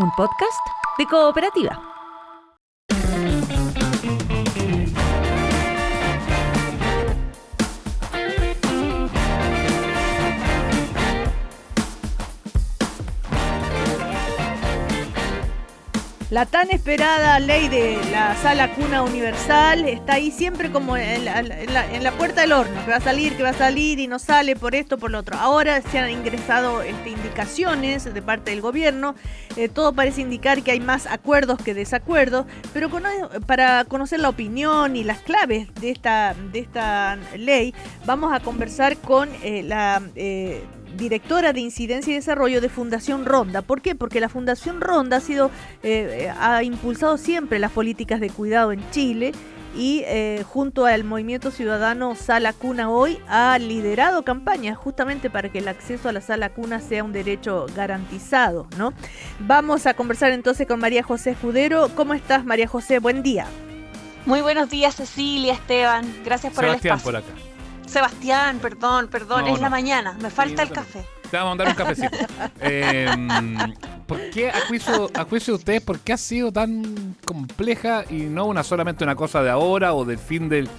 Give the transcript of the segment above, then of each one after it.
un podcast de Cooperativa. La tan esperada ley de la sala cuna universal está ahí siempre como en la puerta del horno, que va a salir y no sale por esto, por lo otro. Ahora se han ingresado indicaciones de parte del gobierno, todo parece indicar que hay más acuerdos que desacuerdos, pero para conocer la opinión y las claves de esta ley, vamos a conversar con la directora de Incidencia y Desarrollo de Fundación Ronda. ¿Por qué? Porque la Fundación Ronda ha impulsado siempre las políticas de cuidado en Chile y junto al Movimiento Ciudadano Sala Cuna Hoy ha liderado campañas justamente para que el acceso a la sala cuna sea un derecho garantizado, ¿no? Vamos a conversar entonces con María José Escudero. ¿Cómo estás, María José? Buen día. Muy buenos días, Cecilia, Esteban. Gracias por Sebastián, el espacio. por acá. Sebastián, perdón, es la mañana, me falta el café. Te vamos a mandar un cafecito. ¿Por qué, a juicio de ustedes, por qué ha sido tan compleja y no solamente una cosa de ahora o del fin del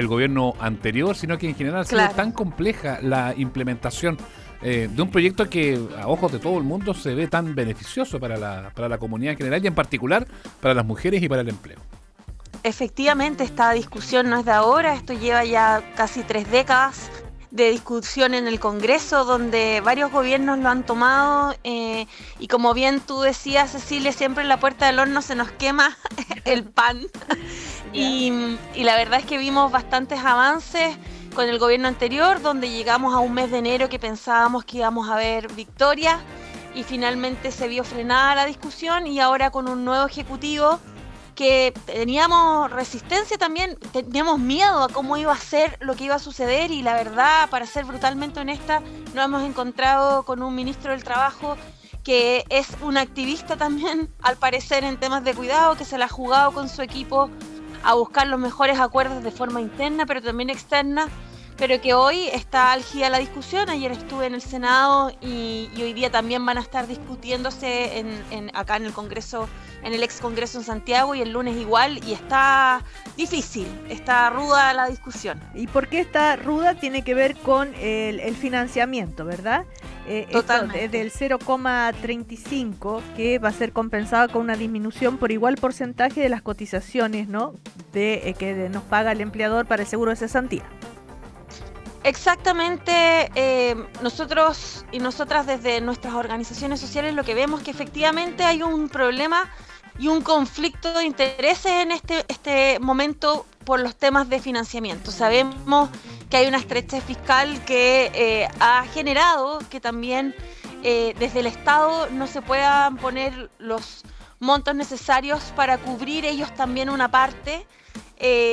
gobierno anterior, sino que en general ha sido tan compleja la implementación de un proyecto que a ojos de todo el mundo se ve tan beneficioso para la comunidad en general y en particular para las mujeres y para el empleo? Efectivamente, esta discusión no es de ahora, esto lleva ya casi 3 décadas de discusión en el Congreso, donde varios gobiernos lo han tomado y como bien tú decías, Cecilia, siempre en la puerta del horno se nos quema el pan y la verdad es que vimos bastantes avances con el gobierno anterior, donde llegamos a un mes de enero que pensábamos que íbamos a ver victoria y finalmente se vio frenada la discusión y ahora con un nuevo ejecutivo que teníamos resistencia también, teníamos miedo a cómo iba a ser lo que iba a suceder y la verdad, para ser brutalmente honesta, nos hemos encontrado con un ministro del Trabajo que es un activista también, al parecer, en temas de cuidado, que se la ha jugado con su equipo a buscar los mejores acuerdos de forma interna, pero también externa, pero que hoy está álgida la discusión. Ayer estuve en el Senado y hoy día también van a estar discutiéndose acá en el Congreso, en el ex Congreso en Santiago, y el lunes igual, y está difícil, está ruda la discusión. ¿Y por qué está ruda? Tiene que ver con el financiamiento, ¿verdad? Totalmente. Del 0,35 que va a ser compensado con una disminución por igual porcentaje de las cotizaciones, ¿no? Que nos paga el empleador para el seguro de cesantía. Exactamente, nosotros y nosotras desde nuestras organizaciones sociales lo que vemos es que efectivamente hay un problema y un conflicto de intereses en este momento por los temas de financiamiento. Sabemos que hay una estrechez fiscal que ha generado que también desde el Estado no se puedan poner los montos necesarios para cubrir ellos también una parte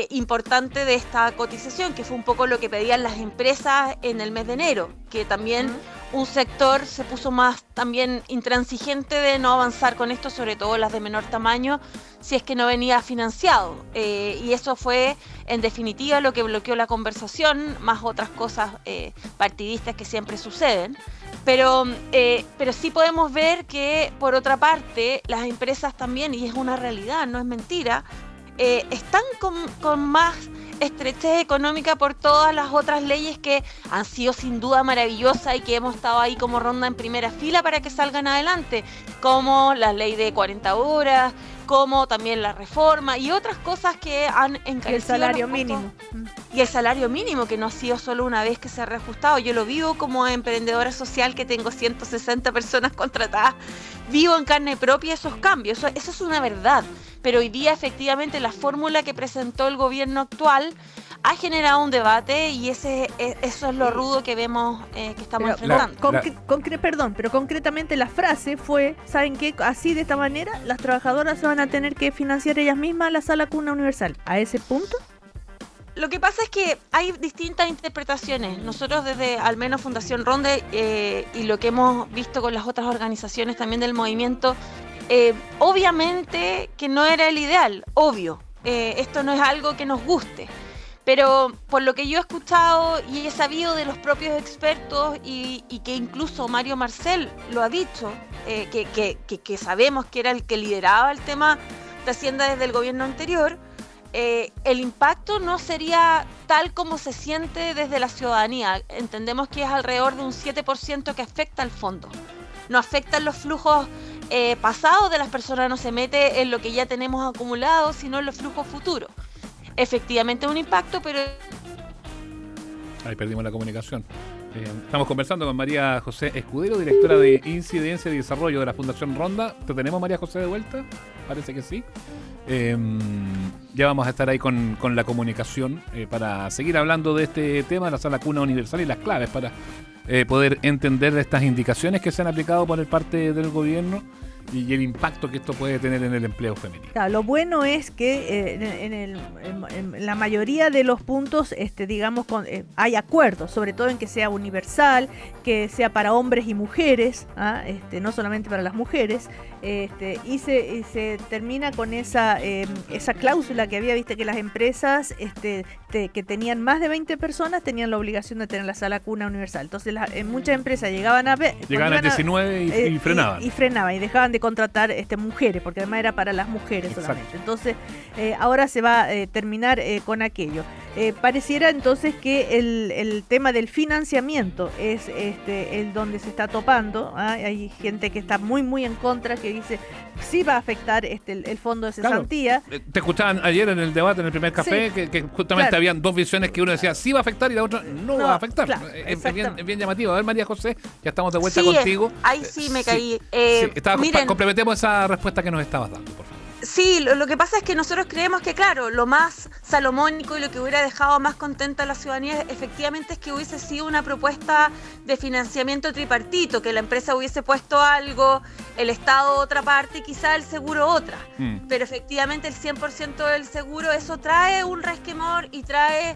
importante de esta cotización, que fue un poco lo que pedían las empresas en el mes de enero, que también un sector se puso más también intransigente de no avanzar con esto, sobre todo las de menor tamaño, si es que no venía financiado, y eso fue en definitiva lo que bloqueó la conversación, más otras cosas partidistas que siempre suceden. Pero sí podemos ver que por otra parte las empresas también, y es una realidad, no es mentira, están con más estrechez económica por todas las otras leyes que han sido sin duda maravillosas y que hemos estado ahí como Ronda en primera fila para que salgan adelante, como la ley de 40 horas, como también la reforma y otras cosas que han encarecido el salario mínimo. Y el salario mínimo, que no ha sido solo una vez que se ha reajustado. Yo lo vivo como emprendedora social, que tengo 160 personas contratadas. Vivo en carne propia esos cambios, eso es una verdad. Pero hoy día efectivamente la fórmula que presentó el gobierno actual ha generado un debate y eso es lo rudo que vemos que estamos enfrentando. Pero concretamente la frase fue, ¿saben qué? Así, de esta manera, las trabajadoras se van a tener que financiar ellas mismas la sala cuna universal. ¿A ese punto? Lo que pasa es que hay distintas interpretaciones. Nosotros desde al menos Fundación Ronda y lo que hemos visto con las otras organizaciones también del movimiento, obviamente que no era el ideal, obvio. Esto no es algo que nos guste. Pero por lo que yo he escuchado y he sabido de los propios expertos y que incluso Mario Marcel lo ha dicho, que sabemos que era el que lideraba el tema de Hacienda desde el gobierno anterior, el impacto no sería tal como se siente desde la ciudadanía. Entendemos que es alrededor de un 7% que afecta al fondo. No afectan los flujos pasados de las personas, no se mete en lo que ya tenemos acumulado, sino en los flujos futuros. Efectivamente un impacto, pero... Ahí perdimos la comunicación. Estamos conversando con María José Escudero, directora de Incidencia y Desarrollo de la Fundación Ronda. ¿Te tenemos, María José, de vuelta? Parece que sí. Ya vamos a estar ahí con la comunicación para seguir hablando de este tema de la Sala Cuna Universal y las claves para poder entender estas indicaciones que se han aplicado por parte del gobierno y el impacto que esto puede tener en el empleo femenino. Claro, lo bueno es que en la mayoría de los puntos, digamos, hay acuerdos, sobre todo en que sea universal, que sea para hombres y mujeres, no solamente para las mujeres, y se termina con esa cláusula que había, viste, que las empresas que tenían más de 20 personas tenían la obligación de tener la sala cuna universal. Entonces muchas empresas llegaban a 19 y frenaban. Y frenaban y dejaban de contratar mujeres, porque además era para las mujeres. Exacto. Solamente. Entonces ahora se va a terminar con aquello. Pareciera entonces que el tema del financiamiento es el donde se está topando. Hay gente que está muy muy en contra, que dice sí va a afectar el fondo de cesantía. Claro. Te escuchaban ayer en el debate, en el primer café, sí, que justamente habían dos visiones, que uno decía sí va a afectar y la otra no va a afectar. Claro, es bien llamativo. A ver, María José, ya estamos de vuelta contigo. Ahí sí me caí. Complementemos esa respuesta que nos estabas dando, por favor. Sí, lo que pasa es que nosotros creemos que, claro, lo más salomónico y lo que hubiera dejado más contenta a la ciudadanía efectivamente es que hubiese sido una propuesta de financiamiento tripartito, que la empresa hubiese puesto algo, el Estado otra parte y quizá el seguro otra. Pero efectivamente el 100% del seguro, eso trae un resquemor y trae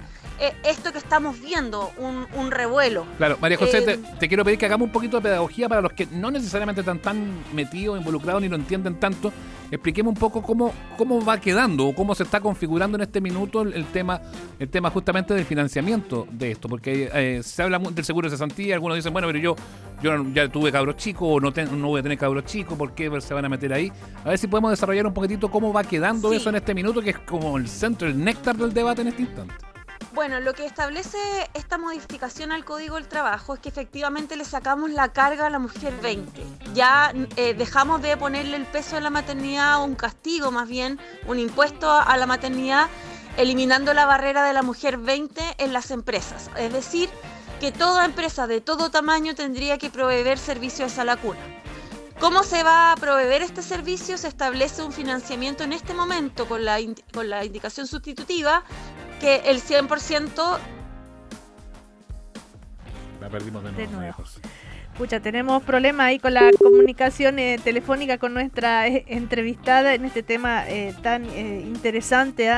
esto que estamos viendo, un revuelo. Claro, María José, te quiero pedir que hagamos un poquito de pedagogía para los que no necesariamente están tan metidos, involucrados, ni lo entienden tanto. Expliquemos un poco cómo va quedando o cómo se está configurando en este minuto el tema justamente del financiamiento de esto, porque se habla del seguro de cesantía. Algunos dicen, bueno, pero yo ya tuve cabros chicos o no voy a tener cabros chicos, ¿por qué se van a meter ahí? A ver si podemos desarrollar un poquitito cómo va quedando eso en este minuto, que es como el centro, el néctar del debate en este instante. Bueno, lo que establece esta modificación al Código del Trabajo es que efectivamente le sacamos la carga a la mujer 20. Ya dejamos de ponerle el peso de la maternidad, un castigo más bien, un impuesto a la maternidad, eliminando la barrera de la mujer 20 en las empresas. Es decir, que toda empresa de todo tamaño tendría que proveer servicio de sala cuna. ¿Cómo se va a proveer este servicio? Se establece un financiamiento en este momento con la indicación sustitutiva, que el 100%... La perdimos de nuevo. Pucha, tenemos problemas ahí con la comunicación telefónica con nuestra entrevistada en este tema tan interesante,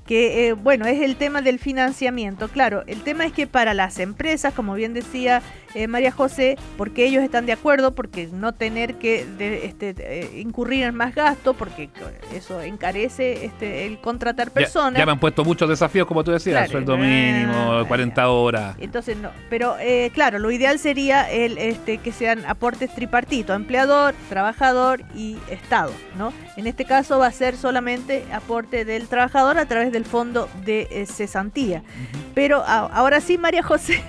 que bueno, es el tema del financiamiento. Claro, el tema es que para las empresas, como bien decía María José, porque ellos están de acuerdo, porque no tener que incurrir en más gasto, porque eso encarece el contratar personas. Ya me han puesto muchos desafíos, como tú decías, claro, sueldo mínimo, 40 horas. Entonces no, pero claro, lo ideal sería que sean aportes tripartitos, empleador, trabajador y Estado, ¿no? En este caso va a ser solamente aporte del trabajador a través del fondo de cesantía. Pero ahora sí, María José.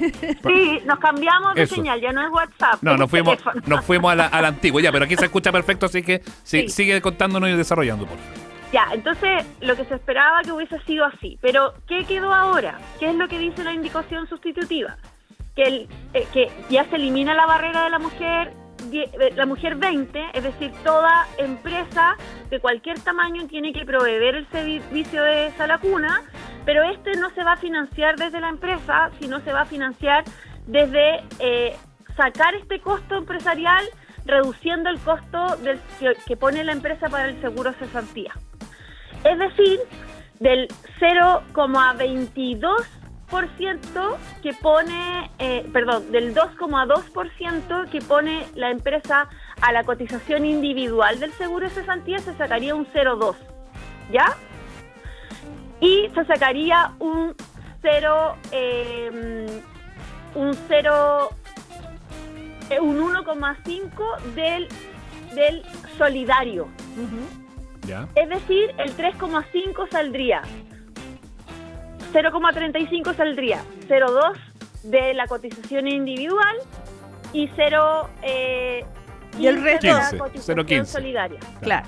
Sí, nos cambiamos de señal, ya no es WhatsApp. No, nos fuimos a la antigua, ya, pero aquí se escucha perfecto, así que sí. Sigue contándonos y desarrollando, por favor. Ya, entonces lo que se esperaba que hubiese sido así, pero ¿qué quedó ahora? ¿Qué es lo que dice la indicación sustitutiva? Que ya se elimina la barrera de la mujer 20, es decir, toda empresa de cualquier tamaño tiene que proveer el servicio de sala cuna, pero no se va a financiar desde la empresa, sino se va a financiar desde sacar este costo empresarial, reduciendo el costo que pone la empresa para el seguro cesantía. Es decir, del 0,22% que pone, del 2,2% que pone la empresa a la cotización individual del seguro de cesantía, se sacaría un 0,2%, ¿ya? Y se sacaría un 1,5% del del solidario. Ya. Es decir, el 3,5 saldría, 0,35 saldría, 0,2 de la cotización individual y 0, y el resto de la 15, cotización 0,15. solidaria. Claro.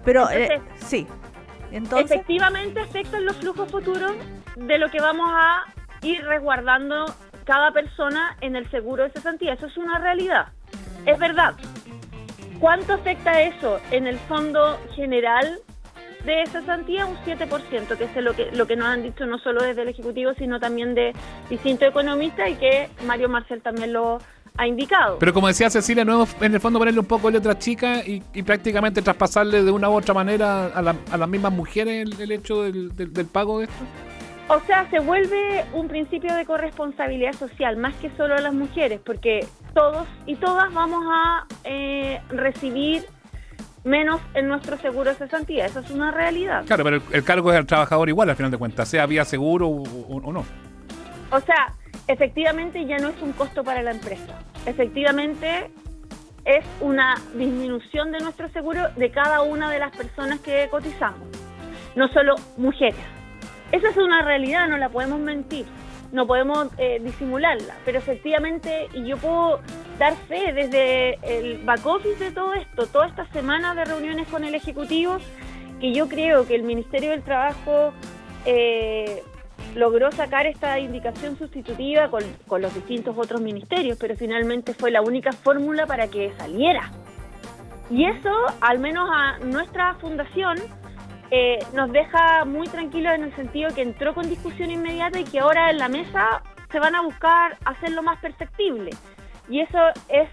Pero, Entonces, sí. Entonces, efectivamente afectan los flujos futuros de lo que vamos a ir resguardando cada persona en el seguro de cesantía. Eso es una realidad. Es verdad. ¿Cuánto afecta eso en el fondo general de cesantía? Un 7%, que es lo que nos han dicho no solo desde el Ejecutivo, sino también de distintos economistas, y que Mario Marcel también lo ha indicado. Pero como decía Cecilia, no hemos, en el fondo, ponerle un poco de letra chica y prácticamente traspasarle de una u otra manera a las mismas mujeres el hecho del pago de esto. O sea, se vuelve un principio de corresponsabilidad social, más que solo a las mujeres, porque todos y todas vamos a recibir menos en nuestro seguro de cesantía. Eso es una realidad. Claro, pero el cargo es al trabajador igual, al final de cuentas, sea vía seguro o no. O sea, efectivamente ya no es un costo para la empresa. Efectivamente es una disminución de nuestro seguro de cada una de las personas que cotizamos, no solo mujeres. Esa es una realidad, no la podemos mentir, no podemos disimularla, pero efectivamente, y yo puedo dar fe desde el back office de todo esto, toda esta semana de reuniones con el Ejecutivo, que yo creo que el Ministerio del Trabajo logró sacar esta indicación sustitutiva con los distintos otros ministerios, pero finalmente fue la única fórmula para que saliera. Y eso, al menos a nuestra fundación, nos deja muy tranquilos en el sentido que entró con discusión inmediata y que ahora en la mesa se van a buscar hacerlo más perceptible. Y eso es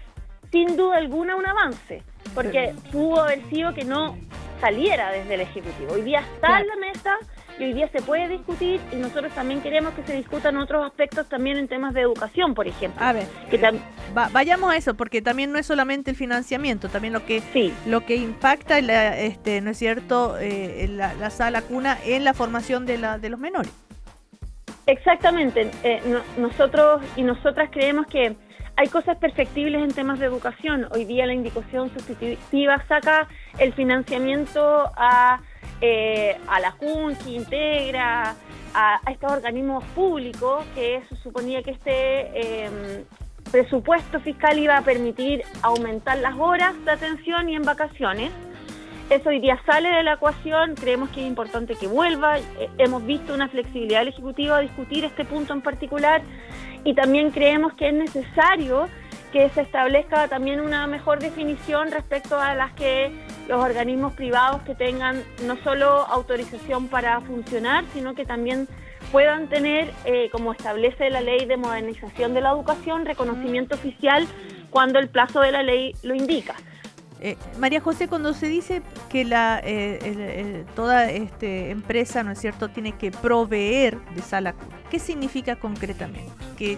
sin duda alguna un avance, porque pudo haber sido que no saliera desde el Ejecutivo. Hoy día está en la mesa y hoy día se puede discutir, y nosotros también queremos que se discutan otros aspectos también en temas de educación, por ejemplo. A ver, vayamos a eso, porque también no es solamente el financiamiento, también lo que impacta, ¿no es cierto?, la sala cuna en la formación de los menores. Exactamente. Nosotros y nosotras creemos que hay cosas perfectibles en temas de educación. Hoy día la indicación sustitutiva saca el financiamiento a la Junji, Integra, a estos organismos públicos, que se suponía que este presupuesto fiscal iba a permitir aumentar las horas de atención y en vacaciones. Eso hoy día sale de la ecuación, creemos que es importante que vuelva. Hemos visto una flexibilidad del Ejecutivo a discutir este punto en particular, y también creemos que es necesario que se establezca también una mejor definición respecto a las que los organismos privados que tengan no solo autorización para funcionar, sino que también puedan tener, como establece la Ley de Modernización de la Educación, reconocimiento oficial cuando el plazo de la ley lo indica. María José, cuando se dice que toda empresa, ¿no es cierto?, tiene que proveer de sala cuna, ¿qué significa concretamente? Que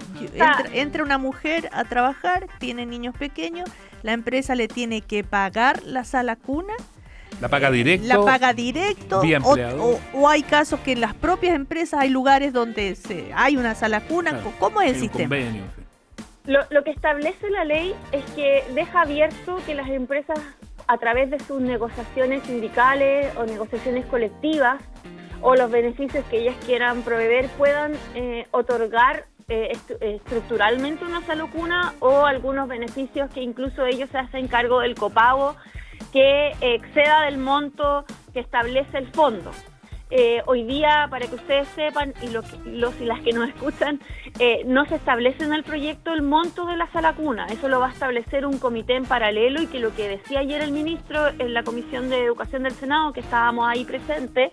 entra una mujer a trabajar, tiene niños pequeños, la empresa le tiene que pagar la sala cuna. ¿La paga directo? ¿La paga directo? Vía empleado. O hay casos que en las propias empresas hay lugares donde hay una sala cuna. Claro, ¿cómo es el sistema? Convenio, sí. Lo que establece la ley es que deja abierto que las empresas, a través de sus negociaciones sindicales o negociaciones colectivas, o los beneficios que ellas quieran proveer, puedan otorgar estructuralmente una sala cuna, o algunos beneficios que incluso ellos se hacen cargo del copago que exceda del monto que establece el fondo. Hoy día, para que ustedes sepan, y los y las que nos escuchan, no se establece en el proyecto el monto de la sala cuna. Eso lo va a establecer un comité en paralelo, y que lo que decía ayer el ministro en la Comisión de Educación del Senado, que estábamos ahí presentes,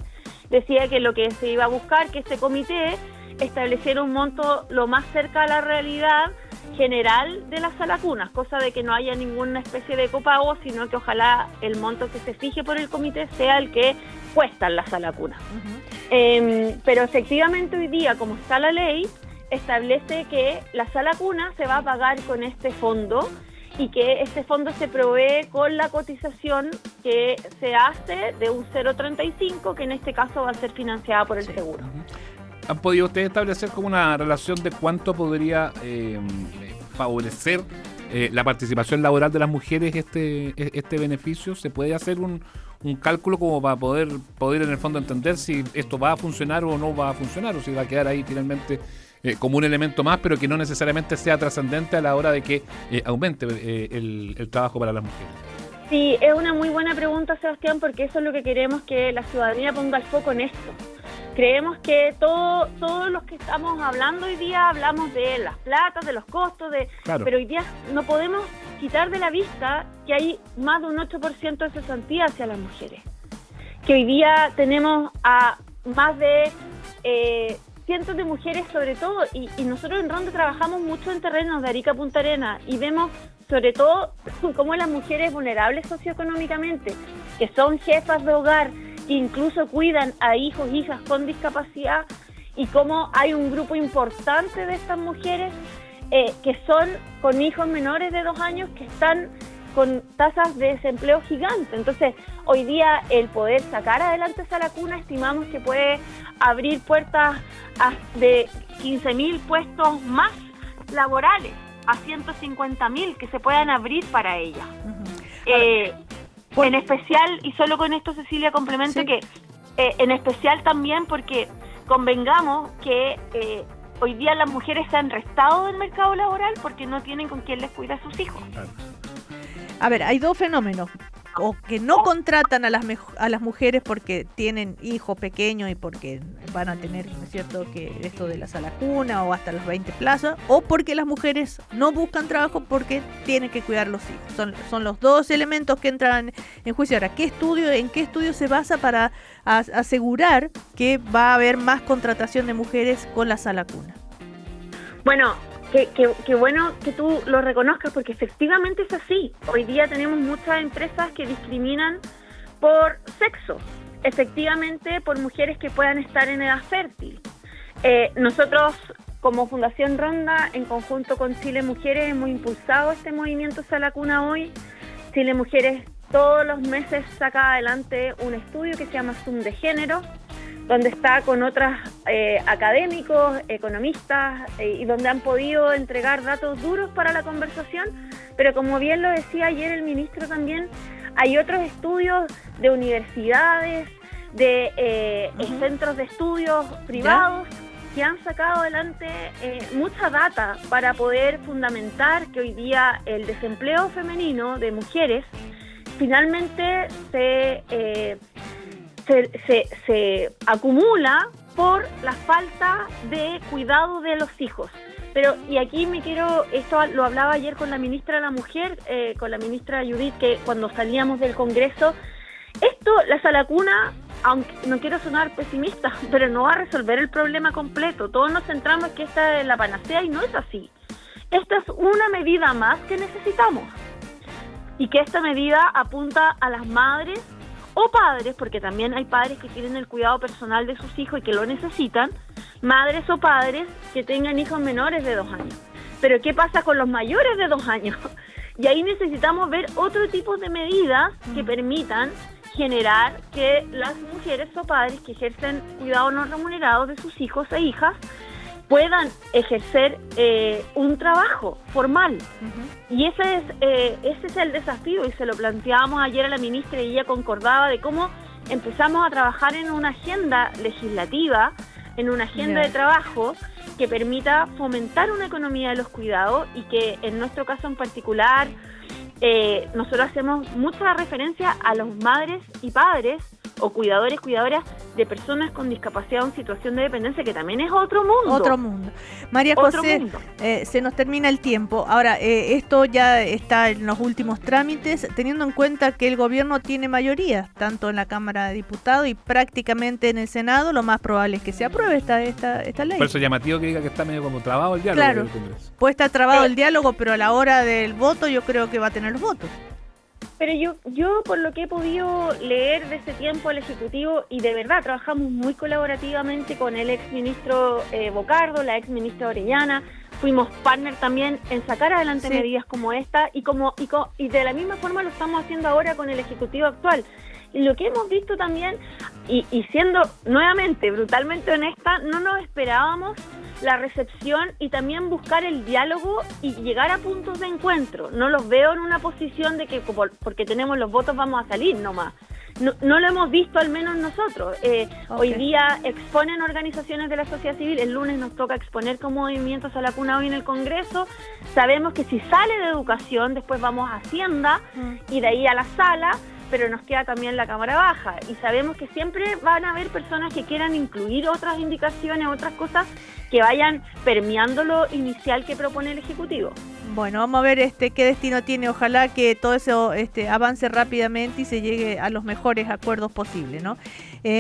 decía que lo que se iba a buscar, que este comité estableciera un monto lo más cerca a la realidad general de las sala cunas, cosa de que no haya ninguna especie de copago, sino que ojalá el monto que se fije por el comité sea el que cuesta la sala cuna. Pero efectivamente hoy día, como está la ley, establece que la sala cuna se va a pagar con este fondo, y que este fondo se provee con la cotización que se hace de un 0,35, que en este caso va a ser financiada por el seguro. ¿Han podido ustedes establecer como una relación de cuánto podría favorecer la participación laboral de las mujeres este beneficio? ¿Se puede hacer un cálculo como para poder en el fondo entender si esto va a funcionar o no va a funcionar, o si va a quedar ahí finalmente como un elemento más, pero que no necesariamente sea trascendente a la hora de que aumente el trabajo para las mujeres? Sí, es una muy buena pregunta, Sebastián, porque eso es lo que queremos, que la ciudadanía ponga el foco en esto. Creemos que todos los que estamos hablando hoy día hablamos de las platas, de los costos, claro, pero hoy día no podemos quitar de la vista que hay más de un 8% de cesantía hacia las mujeres. Que hoy día tenemos a más de cientos de mujeres sobre todo, y nosotros en Ronda trabajamos mucho en terrenos de Arica a Punta Arenas y vemos sobre todo cómo las mujeres vulnerables socioeconómicamente, que son jefas de hogar, que incluso cuidan a hijos e hijas con discapacidad, y cómo hay un grupo importante de estas mujeres que son con hijos menores de 2 años que están con tasas de desempleo gigantes. Entonces, hoy día el poder sacar adelante Sala Cuna estimamos que puede abrir puertas de 15.000 puestos más laborales a 150.000 que se puedan abrir para ella. En especial, y solo con esto, Cecilia, complemento, sí, que en especial también porque convengamos que hoy día las mujeres se han restado del mercado laboral porque no tienen con quién les cuida a sus hijos. A ver, hay dos fenómenos. O que no contratan a las mujeres porque tienen hijos pequeños y porque van a tener, ¿no es cierto?, que esto de la Sala Cuna o hasta las 20 plazas, o porque las mujeres no buscan trabajo porque tienen que cuidar los hijos. Son los dos elementos que entran en juicio. Ahora, ¿en qué estudio se basa para asegurar que va a haber más contratación de mujeres con la Sala Cuna? Bueno, Qué bueno que tú lo reconozcas, porque efectivamente es así. Hoy día tenemos muchas empresas que discriminan por sexo, efectivamente por mujeres que puedan estar en edad fértil. Nosotros, como Fundación Ronda, en conjunto con Chile Mujeres, hemos impulsado este movimiento Sala Cuna hoy. Chile Mujeres todos los meses saca adelante un estudio que se llama Zoom de Género, donde está con otros académicos, economistas, y donde han podido entregar datos duros para la conversación, pero como bien lo decía ayer el ministro también, hay otros estudios de universidades, de centros de estudios privados, que han sacado adelante mucha data para poder fundamentar que hoy día el desempleo femenino de mujeres finalmente se acumula por la falta de cuidado de los hijos. Pero, y aquí esto lo hablaba ayer con la ministra de la Mujer, con la ministra Judith, que cuando salíamos del Congreso, la Sala Cuna, aunque no quiero sonar pesimista, pero no va a resolver el problema completo. Todos nos centramos en que esta es la panacea y no es así. Esta es una medida más que necesitamos, y que esta medida apunta a las madres o padres, porque también hay padres que quieren el cuidado personal de sus hijos y que lo necesitan, madres o padres que tengan hijos menores de 2 años. Pero ¿qué pasa con los mayores de 2 años? Y ahí necesitamos ver otro tipo de medidas que permitan generar que las mujeres o padres que ejercen cuidado no remunerado de sus hijos e hijas puedan ejercer un trabajo formal. Y ese es el desafío, y se lo planteábamos ayer a la ministra y ella concordaba de cómo empezamos a trabajar en una agenda legislativa, en una agenda de trabajo que permita fomentar una economía de los cuidados, y que en nuestro caso en particular nosotros hacemos mucha referencia a los madres y padres o cuidadores, cuidadoras de personas con discapacidad o en situación de dependencia, que también es otro mundo. Otro mundo. María José, se nos termina el tiempo. Ahora, esto ya está en los últimos trámites, teniendo en cuenta que el gobierno tiene mayoría, tanto en la Cámara de Diputados y prácticamente en el Senado, lo más probable es que se apruebe esta ley. Por eso es llamativo que diga que está medio como trabado el diálogo. Claro, del Congreso. Puede estar trabado el diálogo, pero a la hora del voto yo creo que va a tener los votos. Pero yo por lo que he podido leer de ese tiempo al Ejecutivo, y de verdad trabajamos muy colaborativamente con el exministro Bocardo, la exministra Orellana, fuimos partner también en sacar adelante medidas como esta, y de la misma forma lo estamos haciendo ahora con el Ejecutivo actual. Y lo que hemos visto también, y siendo nuevamente brutalmente honesta, no nos esperábamos la recepción y también buscar el diálogo y llegar a puntos de encuentro. No los veo en una posición de que porque tenemos los votos vamos a salir nomás. No lo hemos visto, al menos nosotros. Hoy día exponen organizaciones de la sociedad civil, el lunes nos toca exponer como movimiento Sala Cuna hoy en el Congreso. Sabemos que si sale de educación, después vamos a Hacienda y de ahí a la sala, pero nos queda también la Cámara Baja. Y sabemos que siempre van a haber personas que quieran incluir otras indicaciones, otras cosas que vayan permeando lo inicial que propone el Ejecutivo. Bueno, vamos a ver qué destino tiene. Ojalá que todo eso avance rápidamente y se llegue a los mejores acuerdos posibles, ¿no?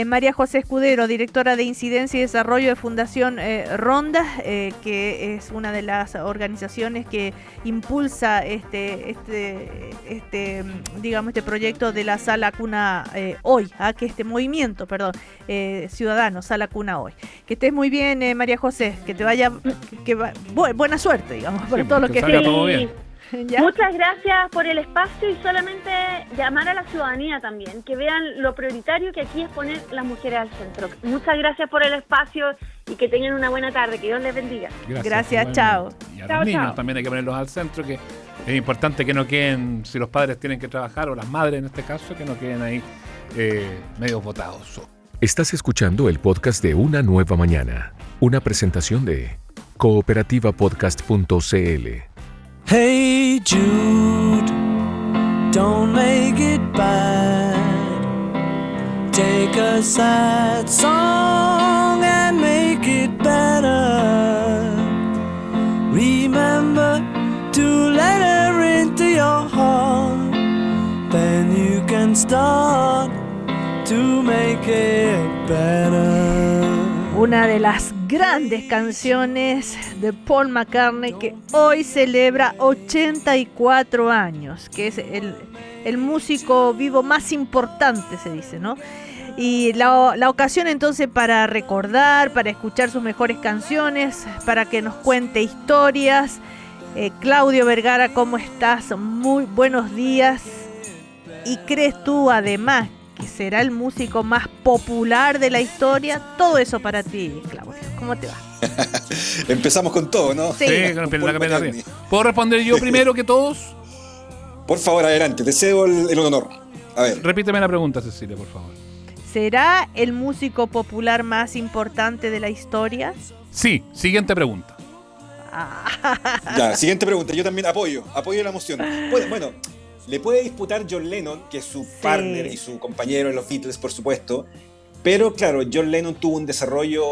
María José Escudero, directora de Incidencia y Desarrollo de Fundación Ronda, que es una de las organizaciones que impulsa digamos, este proyecto de la Sala Cuna Hoy, que este movimiento, ciudadano, Sala Cuna Hoy. Que estés muy bien, María José, que te vaya, buena suerte, digamos, por todo lo que salga todo bien. ¿Ya? Muchas gracias por el espacio y solamente llamar a la ciudadanía también, que vean lo prioritario que aquí es poner las mujeres al centro. Muchas gracias por el espacio y que tengan una buena tarde, que Dios les bendiga. Gracias, chao. Y a los niños también hay que ponerlos al centro, que es importante que no queden, si los padres tienen que trabajar, o las madres en este caso, que no queden ahí medio botados. Estás escuchando el podcast de Una Nueva Mañana, una presentación de cooperativapodcast.cl. Hey Jude, don't make it bad. Take a sad song and make it better. Remember to let her into your heart. Then you can start to make it better. Una de las grandes canciones de Paul McCartney, que hoy celebra 84 años, que es el músico vivo más importante, se dice, ¿no? Y la ocasión entonces para recordar, para escuchar sus mejores canciones, para que nos cuente historias. Claudio Vergara, ¿cómo estás? Muy buenos días. ¿Y crees tú además que será el músico más popular de la historia? Todo eso para ti, Claudio. ¿Cómo te va? Empezamos con todo, ¿no? Sí, con la camisa arriba. ¿Puedo responder yo primero que todos? Por favor, adelante, te cedo el honor. A ver. Repíteme la pregunta, Cecilia, por favor. ¿Será el músico popular más importante de la historia? Sí, siguiente pregunta. Ya, siguiente pregunta. Yo también apoyo la moción. Bueno, le puede disputar John Lennon, que es su partner y su compañero en los Beatles, por supuesto. Pero claro, John Lennon tuvo un desarrollo,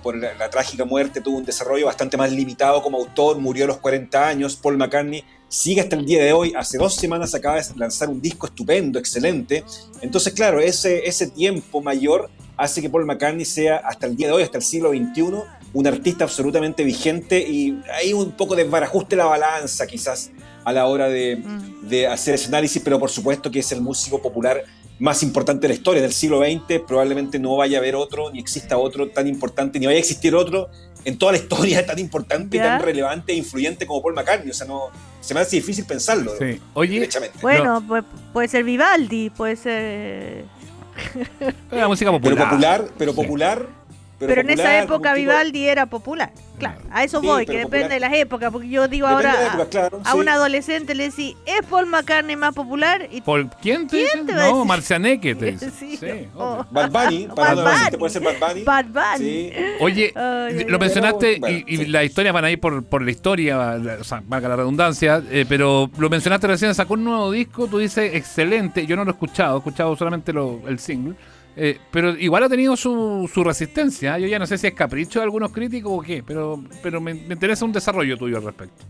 por la trágica muerte, tuvo un desarrollo bastante más limitado como autor, murió a los 40 años. Paul McCartney sigue hasta el día de hoy. Hace 2 semanas acaba de lanzar un disco estupendo, excelente. Entonces, claro, ese tiempo mayor hace que Paul McCartney sea hasta el día de hoy, hasta el siglo XXI, un artista absolutamente vigente, y hay un poco de desbarajuste la balanza quizás a la hora de hacer ese análisis, pero por supuesto que es el músico popular más importante de la historia del siglo XX. Probablemente no vaya a haber otro, ni exista otro tan importante, ni vaya a existir otro en toda la historia tan importante, tan relevante e influyente como Paul McCartney. O sea, no, se me hace difícil pensarlo. Sí. Oye, bueno, puede ser Vivaldi, puede ser... La música popular. Pero en esa época Vivaldi era popular. Claro, a eso voy, que depende de las épocas, porque yo digo depende ahora a un adolescente le decís, ¿es Paul McCartney más popular? Y ¿Quién te dice? No, Marcianeque te dice. Sí. Bad Bunny, para adolescente puede ser Bad Bunny. Bad Bunny. Sí. Oye, lo mencionaste, bueno, y las historias van a ir por la historia, o sea, valga la redundancia, pero lo mencionaste recién, sacó un nuevo disco, tú dices excelente, yo no lo he escuchado solamente el single. Pero igual ha tenido su resistencia. Yo ya no sé si es capricho de algunos críticos o qué, pero me interesa un desarrollo tuyo al respecto.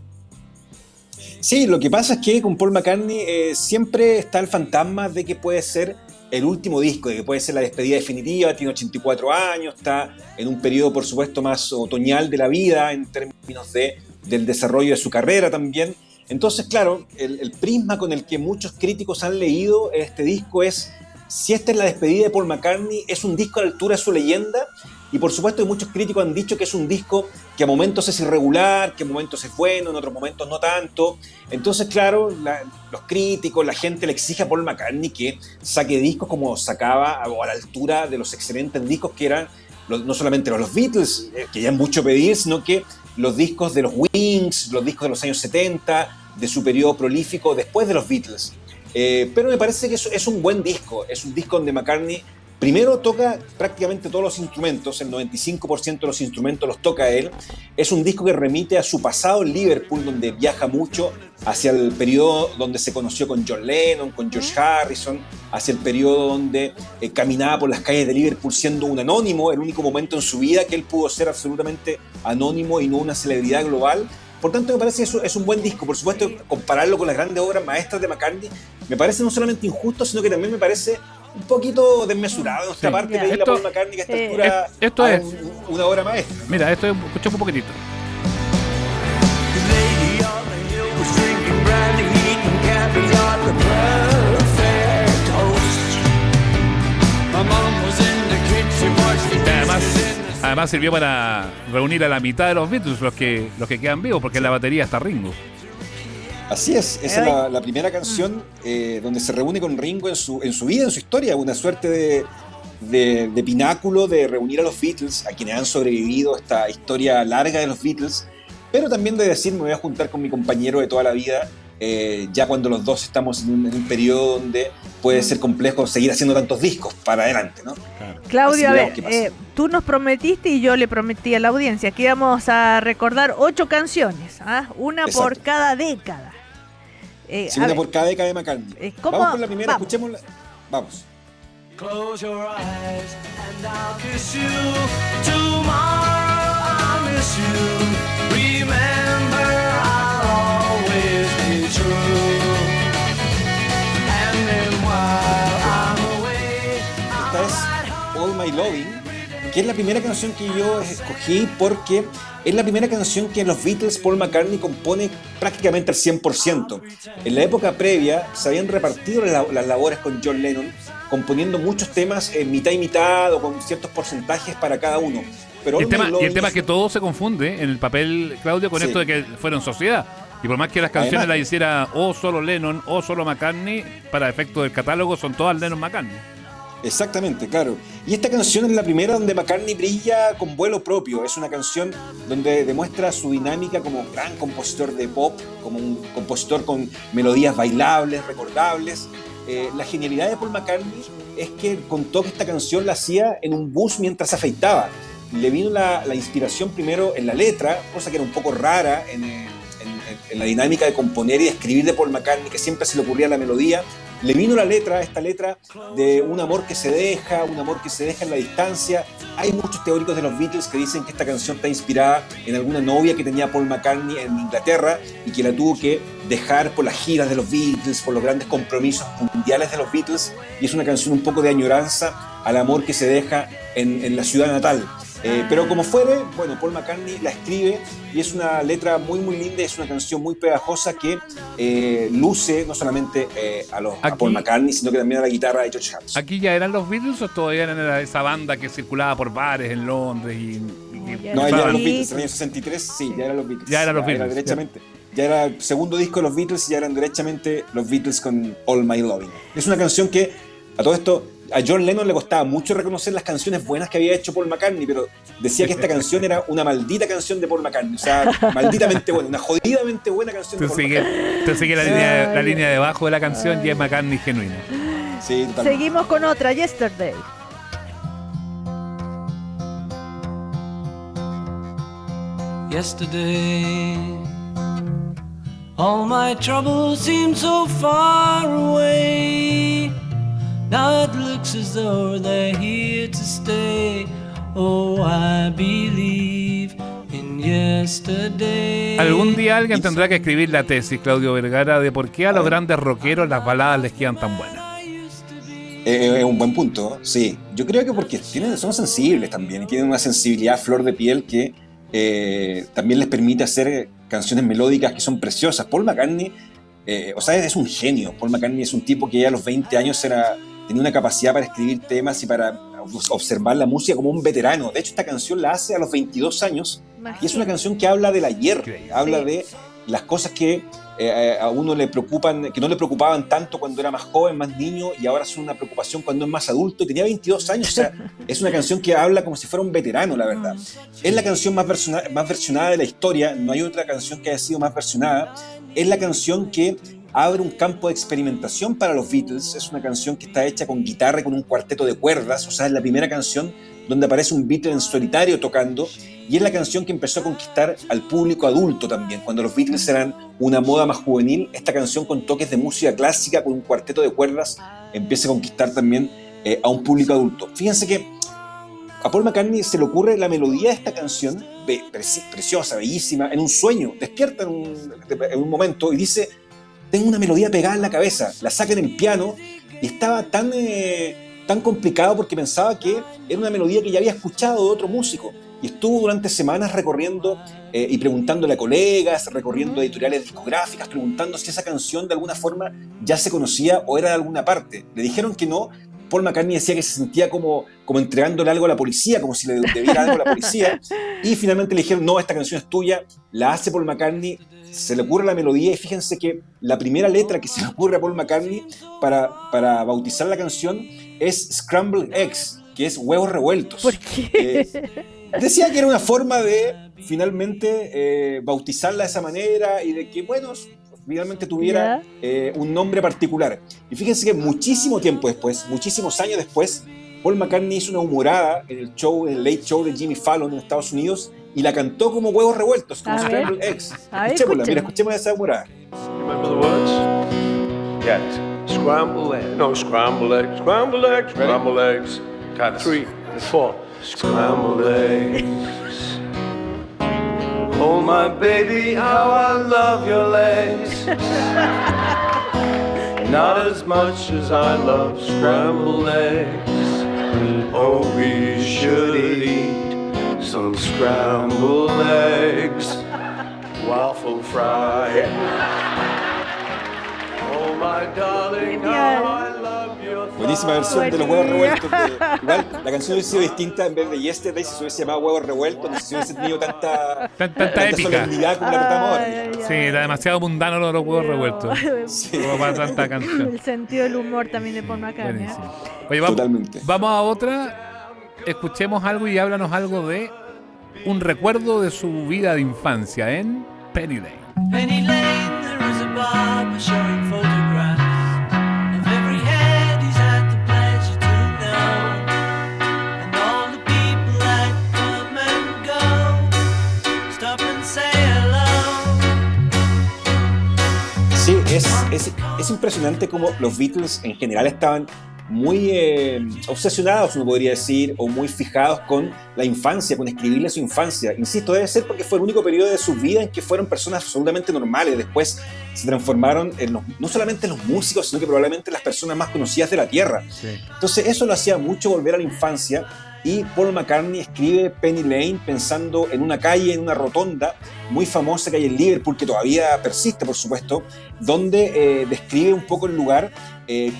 Sí, lo que pasa es que con Paul McCartney siempre está el fantasma de que puede ser el último disco, de que puede ser la despedida definitiva. Tiene 84 años, está en un periodo por supuesto más otoñal de la vida en términos del desarrollo de su carrera también. Entonces, claro, el prisma con el que muchos críticos han leído este disco es: si esta es la despedida de Paul McCartney, es un disco a la altura de su leyenda. y por supuesto muchos críticos han dicho que es un disco que a momentos es irregular, que a momentos es bueno, en otros momentos no tanto. Entonces, claro, los críticos, la gente le exige a Paul McCartney que saque discos como sacaba, o a la altura de los excelentes discos que eran no solamente los Beatles, que ya es mucho pedir, sino que los discos de los Wings, los discos de los años 70, de su periodo prolífico después de los Beatles. Pero me parece que es un buen disco, es un disco donde McCartney primero toca prácticamente todos los instrumentos, el 95% de los instrumentos los toca él. Es un disco que remite a su pasado en Liverpool, donde viaja mucho hacia el periodo donde se conoció con John Lennon, con George Harrison, hacia el periodo donde caminaba por las calles de Liverpool siendo un anónimo, el único momento en su vida que él pudo ser absolutamente anónimo y no una celebridad global. Por tanto, me parece que eso es un buen disco. Por supuesto, compararlo con las grandes obras maestras de McCartney me parece no solamente injusto, sino que también me parece un poquito desmesurado de nuestra parte pedirle a Paul McCartney que a esta altura esto es una obra maestra. Mira, esto escuchemos un poquitito. Además sirvió para reunir a la mitad de los Beatles, los que quedan vivos, porque en la batería está Ringo. Así es, esa es la primera canción donde se reúne con Ringo en su vida, en su historia, una suerte de pináculo de reunir a los Beatles, a quienes han sobrevivido esta historia larga de los Beatles, pero también de decir, me voy a juntar con mi compañero de toda la vida, ya cuando los dos estamos en un periodo donde puede ser complejo seguir haciendo tantos discos para adelante, ¿no? Claudio, a ver, tú nos prometiste y yo le prometí a la audiencia que íbamos a recordar 8 canciones, una Exacto. por cada década. Sí, una por cada década de McCartney. Vamos con la primera, escuchémosla. Vamos. Close your eyes and I'll kiss you. Tomorrow I'll miss you. Remember I'll always be true. And then while I'm away, Esta es All My Loving, que es la primera canción que yo escogí porque es la primera canción que en los Beatles Paul McCartney compone prácticamente al 100%. En la época previa se habían repartido las labores con John Lennon, componiendo muchos temas en mitad y mitad o con ciertos porcentajes para cada uno. Pero el tema es que todo se confunde en el papel, Claudio, con esto de que fueron sociedad. Y por más que las canciones las hiciera o solo Lennon o solo McCartney, para efecto del catálogo son todas Lennon-McCartney. Exactamente, claro. Y esta canción es la primera donde McCartney brilla con vuelo propio. Es una canción donde demuestra su dinámica como gran compositor de pop, como un compositor con melodías bailables, recordables. La genialidad de Paul McCartney es que contó que esta canción la hacía en un bus mientras se afeitaba. Le vino la inspiración primero en la letra, cosa que era un poco rara en la dinámica de componer y de escribir de Paul McCartney, que siempre se le ocurría la melodía. Le vino esta letra de un amor que se deja en la distancia. Hay muchos teóricos de los Beatles que dicen que esta canción está inspirada en alguna novia que tenía Paul McCartney en Inglaterra y que la tuvo que dejar por las giras de los Beatles, por los grandes compromisos mundiales de los Beatles, y es una canción un poco de añoranza al amor que se deja en la ciudad natal. Pero como fuere, bueno, Paul McCartney la escribe y es una letra muy muy linda, es una canción muy pegajosa que luce no solamente a Paul McCartney, sino que también a la guitarra de George Harrison. ¿Aquí ya eran los Beatles o todavía eran esa banda que circulaba por bares en Londres? No, ya eran los Beatles, en el año 63, sí, ya eran los Beatles. Ya eran los Beatles. Ya era el segundo disco de los Beatles y ya eran derechamente los Beatles con All My Loving. Es una canción que, a todo esto, a John Lennon le costaba mucho reconocer las canciones buenas que había hecho Paul McCartney, pero decía que esta canción era una maldita canción de Paul McCartney, o sea, malditamente buena, una jodidamente buena canción de Paul McCartney. Te sigue la línea debajo de la canción y es McCartney genuino. Sí, seguimos con otra, Yesterday. Yesterday, all my troubles seem so far away. Now it looks as though they're here to stay. Oh, I believe in yesterday. Algún día alguien tendrá que escribir la tesis, Claudio Vergara, de por qué a los grandes rockeros las baladas les quedan tan buenas. Es un buen punto, sí. Yo creo que porque son sensibles también y tienen una sensibilidad a flor de piel que también les permite hacer canciones melódicas que son preciosas. Paul McCartney, es un genio. Paul McCartney es un tipo que ya a los 20 años tenía una capacidad para escribir temas y para observar la música como un veterano. De hecho, esta canción la hace a los 22 años. Imagínate. Y es una canción que habla del ayer, habla Sí. de las cosas que a uno le preocupan, que no le preocupaban tanto cuando era más joven, más niño, y ahora son una preocupación cuando es más adulto. Y tenía 22 años, o sea, es una canción que habla como si fuera un veterano, la verdad. Es la canción más versionada de la historia, no hay otra canción que haya sido más versionada. Es la canción que abre un campo de experimentación para los Beatles. Es una canción que está hecha con guitarra y con un cuarteto de cuerdas, o sea, es la primera canción donde aparece un Beatle en solitario tocando, y es la canción que empezó a conquistar al público adulto también. Cuando los Beatles eran una moda más juvenil, esta canción con toques de música clásica, con un cuarteto de cuerdas, empieza a conquistar también a un público adulto. Fíjense que a Paul McCartney se le ocurre la melodía de esta canción, preciosa, bellísima, en un sueño, despierta en un momento y dice: tengo una melodía pegada en la cabeza, la saca en el piano, y estaba tan complicado porque pensaba que era una melodía que ya había escuchado de otro músico, y estuvo durante semanas recorriendo y preguntándole a colegas, recorriendo editoriales discográficas, preguntando si esa canción de alguna forma ya se conocía o era de alguna parte. Le dijeron que no. Paul McCartney decía que se sentía como entregándole algo a la policía, como si le debiera algo a la policía, y finalmente le dijeron: no, esta canción es tuya, la hace Paul McCartney, se le ocurre la melodía, y fíjense que la primera letra que se le ocurre a Paul McCartney para bautizar la canción es Scrambled Eggs, que es huevos revueltos. ¿Por qué? Decía que era una forma de finalmente bautizarla de esa manera y de que, bueno, finalmente tuviera un nombre particular. Y fíjense que muchísimo tiempo después, muchísimos años después, Paul McCartney hizo una humorada en el Late Show de Jimmy Fallon en Estados Unidos, y la cantó como huevos revueltos, como Scrambled Eggs. Escuchémosla, mira, escuchemos esa humorada. Remember the words? Yes. Scramble eggs. No, scramble eggs. Scramble eggs. Scramble eggs. Count 3 and 4. Scramble eggs. Oh my baby, how I love your legs. Not as much as I love scrambled eggs. Oh, we should eat some scrambled eggs. Waffle fry. Oh my darling, how I love your thighs. Buenísima versión de los huevos revueltos. Igual, la canción hubiese sido distinta en vez de Yesterday, si se hubiese llamado Huevos Revueltos, no sé si hubiese tenido tanta épica, solemnidad como la que estamos ahora. Sí, está demasiado mundano lo de los huevos revueltos. Sí. Como para tanta canción. El sentido del humor también de Paul McCartney. Buenísimo. Oye, Totalmente. vamos a otra. Escuchemos algo y háblanos algo de un recuerdo de su vida de infancia en Penny Lane. Penny Lane, there is a barber showing photographs of every head he's had the pleasure to know, and all the people that come and go. Stop and say hello. Sí, es impresionante cómo los Beatles en general estaban muy obsesionados, uno podría decir, o muy fijados con la infancia, con escribirle su infancia. Insisto, debe ser porque fue el único periodo de su vida en que fueron personas absolutamente normales. Después se transformaron en no solamente en los músicos, sino que probablemente las personas más conocidas de la Tierra. Sí. Entonces eso lo hacía mucho volver a la infancia, y Paul McCartney escribe Penny Lane pensando en una calle, en una rotonda muy famosa que hay en Liverpool, que todavía persiste, por supuesto, donde describe un poco el lugar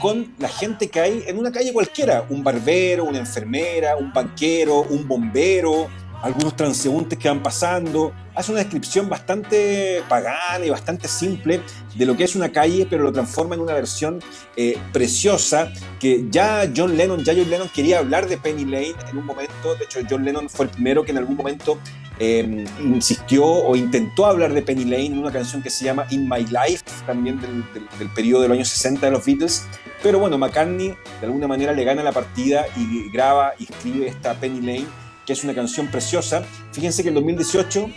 con la gente que hay en una calle cualquiera: un barbero, una enfermera, un banquero, un bombero, algunos transeúntes que van pasando. Hace una descripción bastante pagana y bastante simple de lo que es una calle, pero lo transforma en una versión preciosa, que ya John Lennon quería hablar de Penny Lane en un momento. De hecho, John Lennon fue el primero que en algún momento insistió o intentó hablar de Penny Lane en una canción que se llama In My Life, también del periodo de los años 60 de los Beatles. Pero bueno, McCartney de alguna manera le gana la partida y graba y escribe esta Penny Lane, que es una canción preciosa. Fíjense que en 2018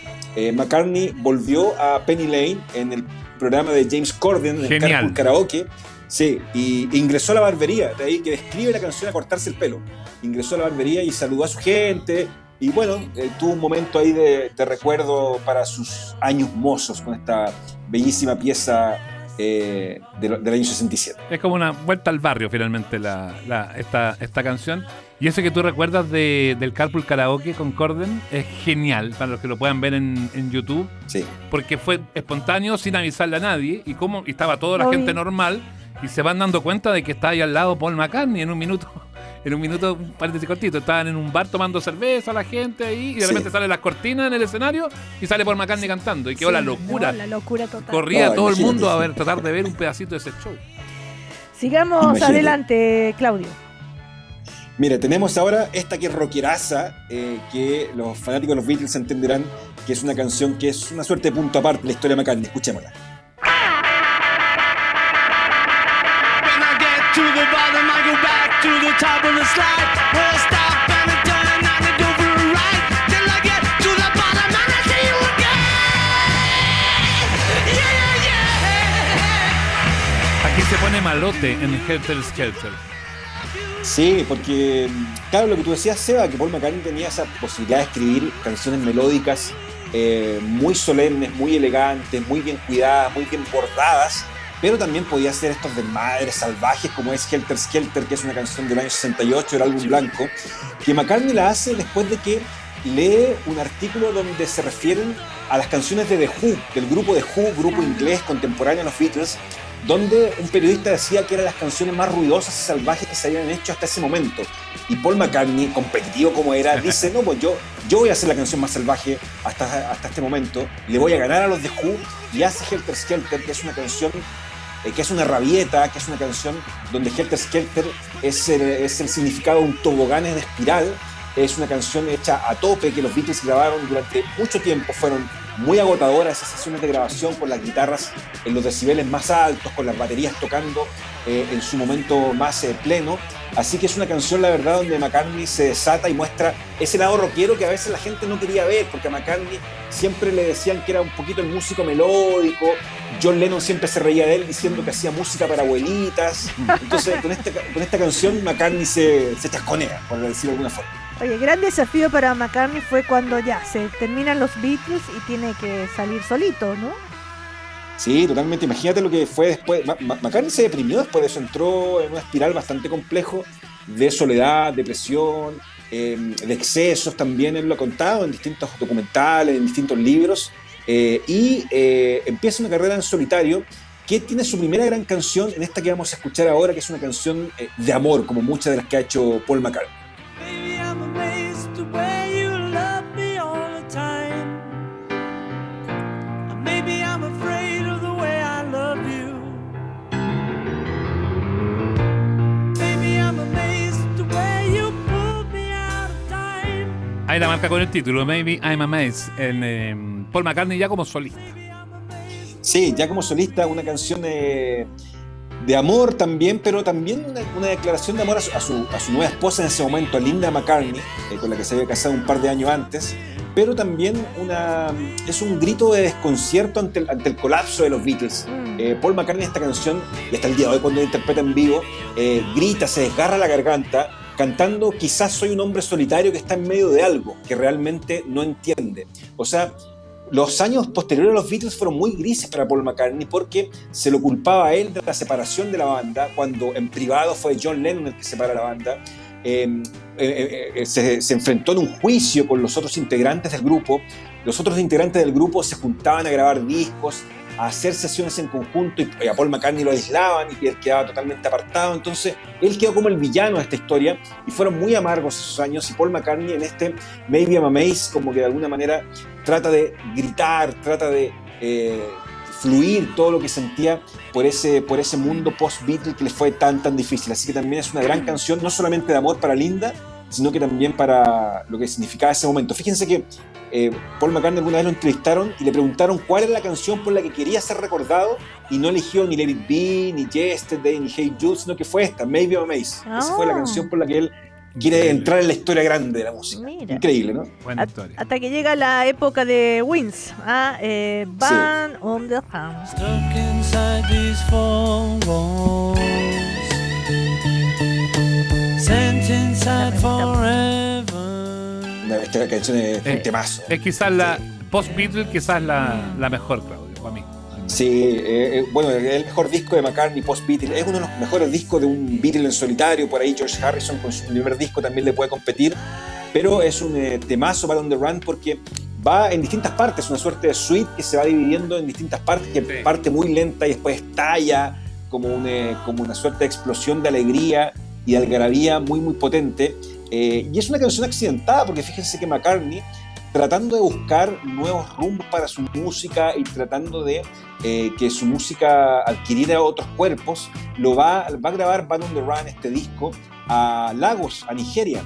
McCartney volvió a Penny Lane en el programa de James Corden, en el Carpool Karaoke. Sí, y ingresó a la barbería, de ahí que describe la canción a cortarse el pelo. Ingresó a la barbería y saludó a su gente, y bueno, tuvo un momento ahí de recuerdo para sus años mozos con esta bellísima pieza del año 67. Es como una vuelta al barrio finalmente esta canción. Y ese que tú recuerdas del Carpool Karaoke con Corden es genial, para los que lo puedan ver en YouTube. Sí. Porque fue espontáneo, sin avisarle a nadie, y estaba toda la gente normal, y se van dando cuenta de que está ahí al lado Paul McCartney en un minuto. en un minuto, un paréntesis cortito, estaban en un bar tomando cerveza la gente ahí, y de repente salen las cortinas en el escenario y sale Paul McCartney cantando, y quedó la locura. No, la locura total. Corría todo el mundo a tratar de ver un pedacito de ese show. Sigamos adelante, Claudio. Mira, tenemos ahora esta que es rockeraza, que los fanáticos de los Beatles entenderán que es una canción que es una suerte de punto aparte de la historia de McCartney. Escuchémosla. Aquí se pone malote en Helter Skelter. Sí, porque, claro, lo que tú decías, Seba, que Paul McCartney tenía esa posibilidad de escribir canciones melódicas muy solemnes, muy elegantes, muy bien cuidadas, muy bien bordadas, pero también podía hacer estos desmadres salvajes como es Helter Skelter, que es una canción del año 68 del álbum blanco, que McCartney la hace después de que lee un artículo donde se refieren a las canciones de The Who, del grupo The Who, grupo inglés contemporáneo a los Beatles, donde un periodista decía que eran las canciones más ruidosas y salvajes que se habían hecho hasta ese momento. Y Paul McCartney, competitivo como era, dice, no, pues yo voy a hacer la canción más salvaje hasta este momento, le voy a ganar a los The Who, y hace Helter Skelter, que es una canción, que es una rabieta, que es una canción donde Helter Skelter es el significado de un toboganes de espiral. Es una canción hecha a tope que los Beatles grabaron durante mucho tiempo, fueron muy agotadoras esas sesiones de grabación con las guitarras en los decibeles más altos, con las baterías tocando en su momento más pleno. Así que es una canción, la verdad, donde McCartney se desata y muestra ese lado rockero que a veces la gente no quería ver, porque a McCartney siempre le decían que era un poquito el músico melódico. John Lennon siempre se reía de él diciendo que hacía música para abuelitas. Entonces con esta canción McCartney se chasconea, por decirlo de alguna forma. Oye, gran desafío para McCartney fue cuando ya se terminan los Beatles y tiene que salir solito, ¿no? Sí, totalmente. Imagínate lo que fue después. McCartney se deprimió después de eso, entró en una espiral bastante complejo de soledad, depresión, de excesos también. Él lo ha contado en distintos documentales, en distintos libros, y empieza una carrera en solitario que tiene su primera gran canción en esta que vamos a escuchar ahora, que es una canción de amor, como muchas de las que ha hecho Paul McCartney. Baby, I'm amazed the way you love me all the time. Maybe I'm afraid of the way I love you. Baby, I'm amazed the way you pulled me out of time. Ahí la marca con el título, Maybe I'm Amazed, en Paul McCartney ya como solista. Sí, ya como solista, una canción de amor también, pero también una declaración de amor a su nueva esposa en ese momento, a Linda McCartney, con la que se había casado un par de años antes, pero también es un grito de desconcierto ante el colapso de los Beatles. Paul McCartney en esta canción, y hasta el día de hoy cuando la interpreta en vivo, grita, se desgarra la garganta, cantando quizás soy un hombre solitario que está en medio de algo que realmente no entiende. O sea, los años posteriores a los Beatles fueron muy grises para Paul McCartney porque se lo culpaba a él de la separación de la banda, cuando en privado fue John Lennon el que separa la banda. Se enfrentó en un juicio con los otros integrantes del grupo. Los otros integrantes del grupo se juntaban a grabar discos, a hacer sesiones en conjunto, y a Paul McCartney lo aislaban y él quedaba totalmente apartado. Entonces él quedó como el villano de esta historia y fueron muy amargos esos años, y Paul McCartney en este Maybe I'm Amazed como que de alguna manera trata de gritar, trata de fluir todo lo que sentía por ese mundo post-Beatle que le fue tan difícil. Así que también es una gran canción, no solamente de amor para Linda, sino que también para lo que significaba ese momento. Fíjense que Paul McCartney alguna vez lo entrevistaron y le preguntaron cuál era la canción por la que quería ser recordado, y no eligió ni Let It Be, ni Yesterday, ni Hey Jude, sino que fue esta, Maybe I'm Amazed. Esa fue la canción por la que él quiere entrar en la historia grande de la música. Mira. Increíble, ¿no? Buena historia. Hasta que llega la época de Wings, Band on the Town. Stuck inside these four walls, sent inside forever. Esta canción es un temazo. Es quizás la post-Beatles, quizás la mejor, Claudio, para mí. Sí, bueno, el mejor disco de McCartney post-Beatles, es uno de los mejores discos de un Beatle en solitario. Por ahí George Harrison con su primer disco también le puede competir, pero es un temazo para On The Run porque va en distintas partes, una suerte de suite que se va dividiendo en distintas partes, que parte muy lenta y después estalla como una suerte de explosión de alegría, y de algarabía muy, muy potente. Y es una canción accidentada, porque fíjense que McCartney, tratando de buscar nuevos rumbos para su música y tratando de que su música adquiriera otros cuerpos, va a grabar Band on the Run, este disco, a Lagos, a Nigeria,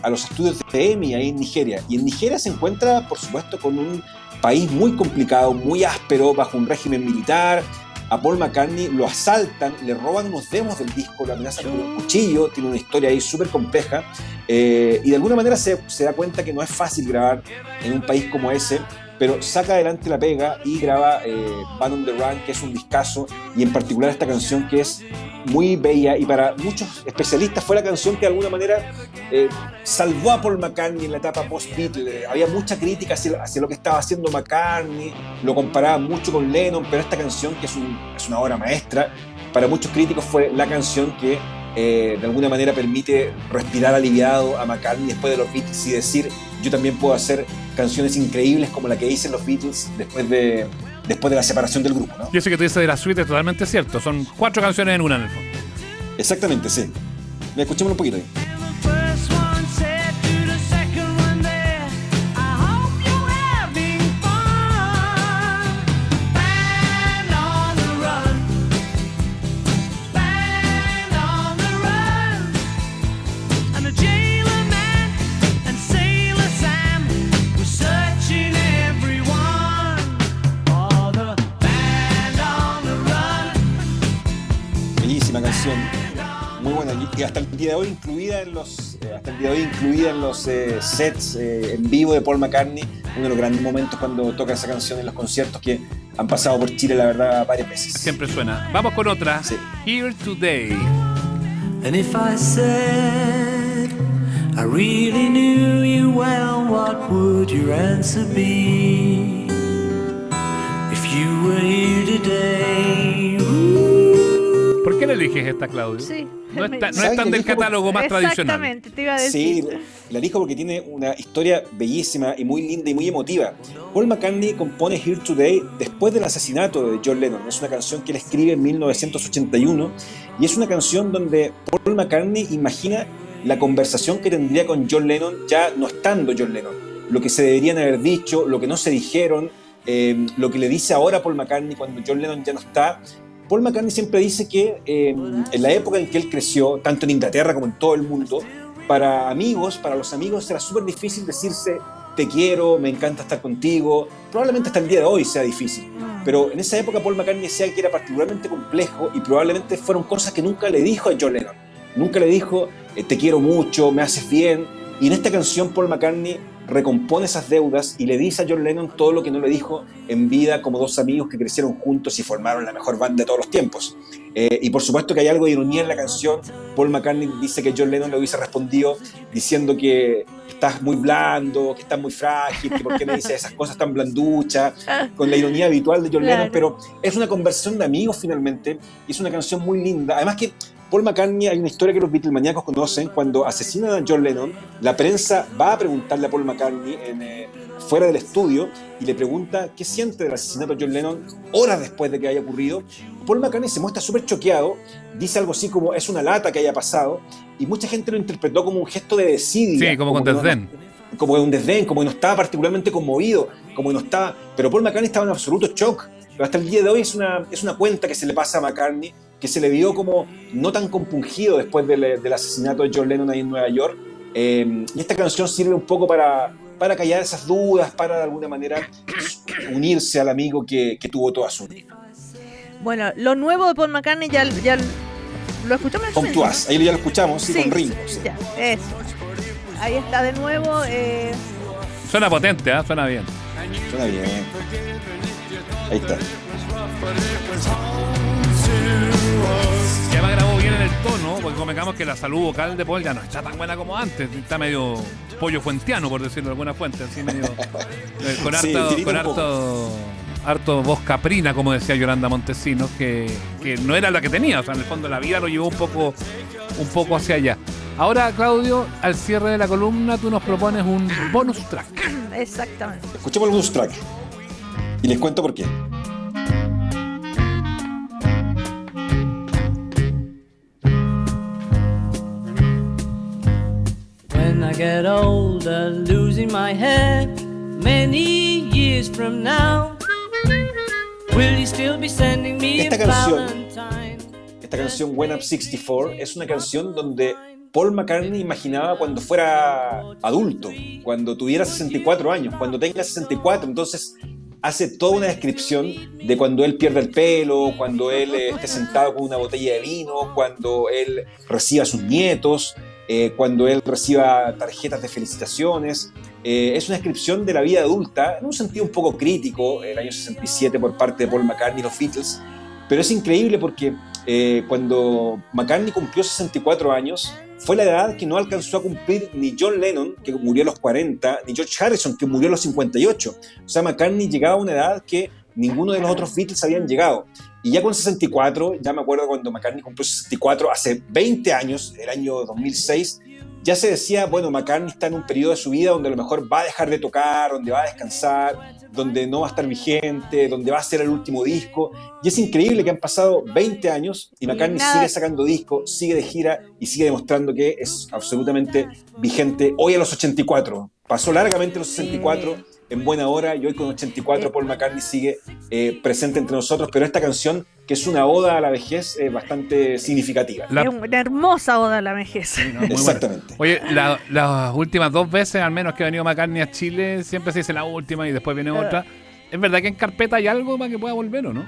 a los estudios de EMI ahí en Nigeria. Y en Nigeria se encuentra, por supuesto, con un país muy complicado, muy áspero, bajo un régimen militar. A Paul McCartney lo asaltan, le roban unos demos del disco, lo amenazan con un cuchillo, tiene una historia ahí súper compleja, y de alguna manera se da cuenta que no es fácil grabar en un país como ese, pero saca adelante la pega y graba Band on the Run, que es un discazo, y en particular esta canción que es muy bella, y para muchos especialistas fue la canción que de alguna manera salvó a Paul McCartney en la etapa post-Beatles. Había mucha crítica hacia lo que estaba haciendo McCartney, lo comparaban mucho con Lennon, pero esta canción, que es una obra maestra, para muchos críticos fue la canción que de alguna manera permite respirar aliviado a McCartney después de los Beatles y decir, yo también puedo hacer canciones increíbles como la que hice en los Beatles después de la separación del grupo, ¿no? Y eso que tú dices de la suite es totalmente cierto. Son 4 canciones en una, en el fondo. Exactamente, sí. Escuchémoslo un poquito ahí. Canción muy buena, y hasta el día de hoy incluida en los sets en vivo de Paul McCartney, uno de los grandes momentos cuando toca esa canción en los conciertos que han pasado por Chile, la verdad, varias veces. Siempre suena. Vamos con otra. Sí. Here Today. And if I said I really knew you well, what would your answer be? If you were here today. ¿Por qué le eliges esta, Claudio? Sí. No es tan del catálogo más tradicional. Exactamente, te iba a decir. Sí, la elijo porque tiene una historia bellísima y muy linda y muy emotiva. Paul McCartney compone Here Today después del asesinato de John Lennon. Es una canción que él escribe en 1981 y es una canción donde Paul McCartney imagina la conversación que tendría con John Lennon ya no estando John Lennon. Lo que se deberían haber dicho, lo que no se dijeron, lo que le dice ahora Paul McCartney cuando John Lennon ya no está. Paul McCartney siempre dice que en la época en que él creció, tanto en Inglaterra como en todo el mundo, para los amigos era súper difícil decirse te quiero, me encanta estar contigo. Probablemente hasta el día de hoy sea difícil, pero en esa época Paul McCartney decía que era particularmente complejo y probablemente fueron cosas que nunca le dijo a John Lennon. Nunca le dijo te quiero mucho, me haces bien, y en esta canción Paul McCartney recompone esas deudas y le dice a John Lennon todo lo que no le dijo en vida, como dos amigos que crecieron juntos y formaron la mejor banda de todos los tiempos. Y por supuesto que hay algo de ironía en la canción. Paul McCartney dice que John Lennon le hubiese respondido diciendo que estás muy blando, que estás muy frágil, que por qué me dices esas cosas tan blanduchas, con la ironía habitual de John Lennon, pero es una conversación de amigos finalmente, y es una canción muy linda. Además que Paul McCartney, hay una historia que los Beatlemaníacos conocen. Cuando asesinan a John Lennon, la prensa va a preguntarle a Paul McCartney fuera del estudio y le pregunta qué siente del asesinato de John Lennon horas después de que haya ocurrido. Paul McCartney se muestra súper choqueado, dice algo así como es una lata que haya pasado, y mucha gente lo interpretó como un gesto de desidia. Sí, como con desdén. Como un desdén, como que no estaba particularmente conmovido, como que no estaba... Pero Paul McCartney estaba en absoluto shock. Pero hasta el día de hoy es una cuenta que se le pasa a McCartney, que se le vio como no tan compungido después del asesinato de John Lennon ahí en Nueva York. Y esta canción sirve un poco para callar esas dudas, para de alguna manera unirse al amigo que tuvo toda su vida. Bueno, lo nuevo de Paul McCartney ya lo escuchamos. Con Tuas, ahí ya lo escuchamos, sí, con Ringo. Sí. Ya, eso. Ahí está de nuevo. Suena potente, ¿eh? Suena bien. Suena bien. Ahí está. Y además grabó bien en el tono, porque convengamos que la salud vocal de Paul ya no está tan buena como antes. Está medio pollo fuentiano, por decirlo de alguna fuente, así medio con harto voz caprina, como decía Yolanda Montesinos, que no era la que tenía. O sea, en el fondo la vida lo llevó un poco hacia allá. Ahora, Claudio, al cierre de la columna, tú nos propones un bonus track. Exactamente. Escuchemos el bonus track y les cuento por qué. get older, losing my hair many years from now, will you still be sending me Esta a canción, Valentine? esta canción When I'm 64 es una canción donde Paul McCartney imaginaba cuando fuera adulto, cuando tuviera 64 años, cuando tenga 64, entonces hace toda una descripción de cuando él pierde el pelo, cuando él esté sentado con una botella de vino, cuando él reciba a sus nietos, cuando él reciba tarjetas de felicitaciones. Es una descripción de la vida adulta, en un sentido un poco crítico, el año 67 por parte de Paul McCartney y los Beatles, pero es increíble porque cuando McCartney cumplió 64 años, fue la edad que no alcanzó a cumplir ni John Lennon, que murió a los 40, ni George Harrison, que murió a los 58. O sea, McCartney llegaba a una edad que ninguno de los otros Beatles habían llegado. Y ya con 64, ya me acuerdo cuando McCartney cumplió 64, hace 20 años, el año 2006, ya se decía, bueno, McCartney está en un periodo de su vida donde a lo mejor va a dejar de tocar, donde va a descansar, donde no va a estar vigente, donde va a ser el último disco. Y es increíble que han pasado 20 años y McCartney sigue sacando discos, sigue de gira y sigue demostrando que es absolutamente vigente hoy a los 84. Pasó largamente los 64 en buena hora y hoy con 84 Paul McCartney sigue presente entre nosotros, pero esta canción, que es una oda a la vejez, es bastante significativa. Es una hermosa oda a la vejez. Sí, no, exactamente. Bueno. Oye, las últimas 2 veces al menos que ha venido McCartney a Chile, siempre se dice la última y después viene otra. ¿Es verdad que en carpeta hay algo para que pueda volver o no?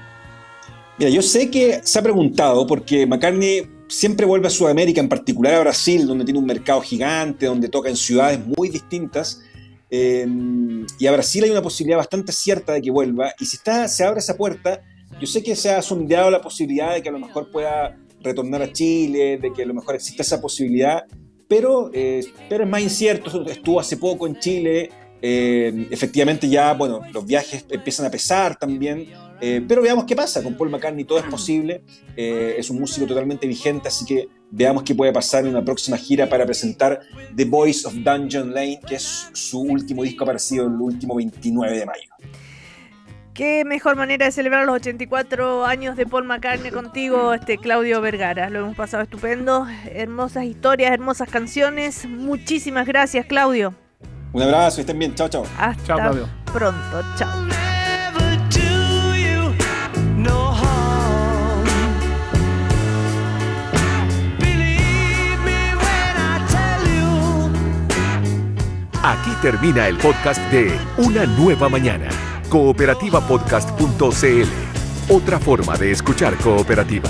Mira, yo sé que se ha preguntado porque McCartney siempre vuelve a Sudamérica, en particular a Brasil, donde tiene un mercado gigante, donde toca en ciudades muy distintas. Y a Brasil hay una posibilidad bastante cierta de que vuelva, y si se abre esa puerta, yo sé que se ha sondeado la posibilidad de que a lo mejor pueda retornar a Chile, de que a lo mejor exista esa posibilidad, pero es más incierto. Estuvo hace poco en Chile, efectivamente ya, bueno, los viajes empiezan a pesar también, pero veamos qué pasa. Con Paul McCartney todo es posible, es un músico totalmente vigente, así que veamos qué puede pasar en una próxima gira para presentar The Voice of Dungeon Lane, que es su último disco aparecido el último 29 de mayo. Qué mejor manera de celebrar los 84 años de Paul McCartney contigo, Claudio Vergara. Lo hemos pasado estupendo, hermosas historias, hermosas canciones. Muchísimas gracias, Claudio. Un abrazo, estén bien, chao, chao. Hasta chao, Claudio. Pronto, chao. Aquí termina el podcast de Una Nueva Mañana. Cooperativapodcast.cl. Otra forma de escuchar Cooperativa.